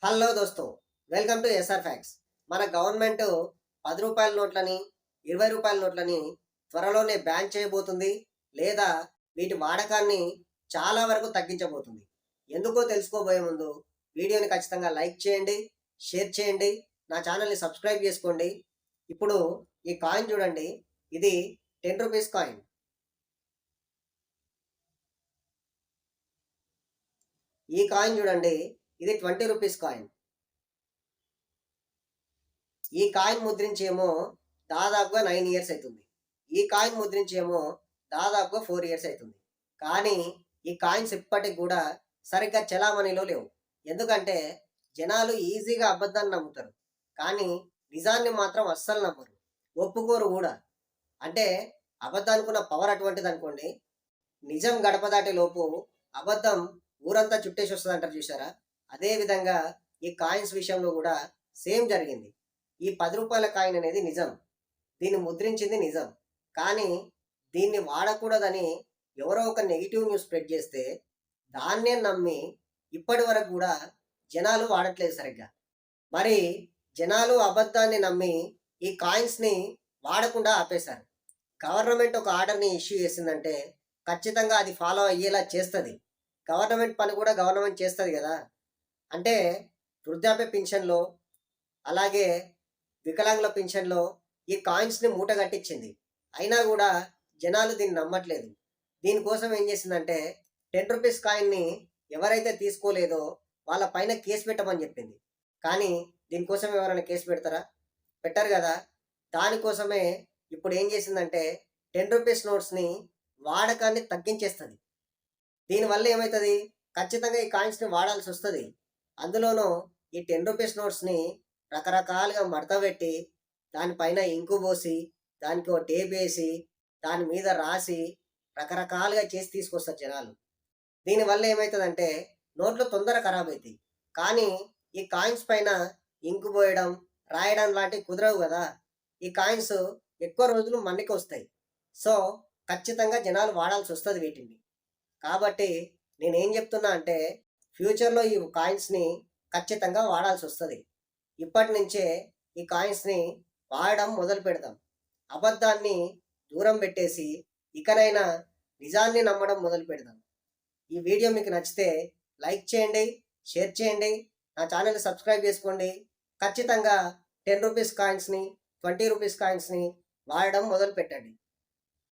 Hello దోస్తో, welcome to SR facts. మన government 10 రూపాయల నోట్లని, 20 రూపాయల నోట్లని త్వరలోనే బ్యాన్ చేయబోతుంది, లేదా వీటి వాడకాన్ని చాలా వరకు తగ్గించబోతుంది. ఎందుకో తెలుసుకోబోయే ముందు వీడియోని ఖచ్చితంగా లైక్ చేయండి, షేర్ చేయండి, నా ఛానల్ని సబ్స్క్రైబ్ చేసుకోండి. ఇప్పుడు ఈ కాయిన్ చూడండి, ఇది 10 రూపీస్ కాయిన్. ఈ కాయిన్ చూడండి, ఇది 20 రూపీస్ కాయిన్. ఈ కాయిన్ ముద్రించేమో దాదాపుగా 9 ఇయర్స్ అవుతుంది. ఈ కాయిన్ ముద్రించేమో దాదాపుగా 4 ఇయర్స్ అవుతుంది. కానీ ఈ కాయిన్స్ ఇప్పటికి కూడా సరిగ్గా చలామణిలో లేవు. ఎందుకంటే జనాలు ఈజీగా అబద్ధాన్ని నమ్ముతారు, కానీ నిజాన్ని మాత్రం అస్సలు నమ్మరు, ఒప్పుకోరు కూడా. అంటే అబద్ధానికున్న పవర్ అటువంటిది అనుకోండి. నిజం గడప దాటే లోపు అబద్ధం ఊరంతా చుట్టేసి వస్తుంది అంటారు చూసారా? అదే విధంగా ఈ కాయిన్స్ విషయంలో కూడా సేమ్ జరిగింది. ఈ 10 రూపాయల కాయిన్ అనేది నిజం, దీన్ని ముద్రించింది నిజం. కానీ దీన్ని వాడకూడదని ఎవరో ఒక నెగిటివ్ న్యూస్ స్ప్రెడ్ చేస్తే దాన్నే నమ్మి ఇప్పటి వరకు కూడా జనాలు వాడట్లేదు సరిగ్గా. మరి జనాలు అబద్ధాన్ని నమ్మి ఈ కాయిన్స్ని వాడకుండా ఆపేశారు. గవర్నమెంట్ ఒక ఆర్డర్ని ఇష్యూ చేసిందంటే ఖచ్చితంగా అది ఫాలో అయ్యేలా చేస్తుంది. గవర్నమెంట్ పని కూడా గవర్నమెంట్ చేస్తుంది కదా. అంటే వృద్ధాప్య పింఛన్లో, అలాగే వికలాంగుల పింఛన్లో ఈ కాయిన్స్ని మూట కట్టించింది. అయినా కూడా జనాలు దీన్ని నమ్మట్లేదు. దీనికోసం ఏం చేసిందంటే 10 రూపీస్ కాయిన్ని ఎవరైతే తీసుకోలేదో వాళ్ళ పైన కేసు పెట్టమని చెప్పింది. కానీ దీనికోసం ఎవరైనా కేసు పెడతారా? పెట్టరు కదా. దానికోసమే ఇప్పుడు ఏం చేసిందంటే 10 రూపీస్ నోట్స్ని వాడకాన్ని తగ్గించేస్తుంది. దీనివల్ల ఏమవుతుంది? ఖచ్చితంగా ఈ కాయిన్స్ని వాడాల్సి వస్తుంది. అందులోనూ ఈ 10 రూపీస్ నోట్స్ని రకరకాలుగా మడతపెట్టి దానిపైన ఇంకు పోసి దానికి ఒక టేప్ వేసి దాని మీద రాసి రకరకాలుగా చేసి తీసుకొస్తారు జనాలు. దీనివల్ల ఏమవుతుందంటే నోట్లు తొందర ఖరాబ్ అవుతాయి. కానీ ఈ కాయిన్స్ పైన ఇంకు పోయడం, రాయడం లాంటివి కుదరవు కదా. ఈ కాయిన్స్ ఎక్కువ రోజులు మన్నికి వస్తాయి. సో ఖచ్చితంగా జనాలు వాడాల్సి వస్తుంది వీటిని. కాబట్టి నేనేం చెప్తున్నా అంటే ఫ్యూచర్లో ఈ కాయిన్స్ని ఖచ్చితంగా వాడాల్సి వస్తుంది. ఇప్పటి నుంచే ఈ కాయిన్స్ని వాడడం మొదలు పెడదాం. అబద్ధాన్ని దూరం పెట్టేసి ఇకనైనా నిజాన్ని నమ్మడం మొదలు పెడదాం. ఈ వీడియో మీకు నచ్చితే లైక్ చేయండి, షేర్ చేయండి, నా ఛానల్ని సబ్స్క్రైబ్ చేసుకోండి. ఖచ్చితంగా 10 రూపీస్ కాయిన్స్ని, 20 రూపీస్ కాయిన్స్ని వాడడం మొదలు పెట్టండి.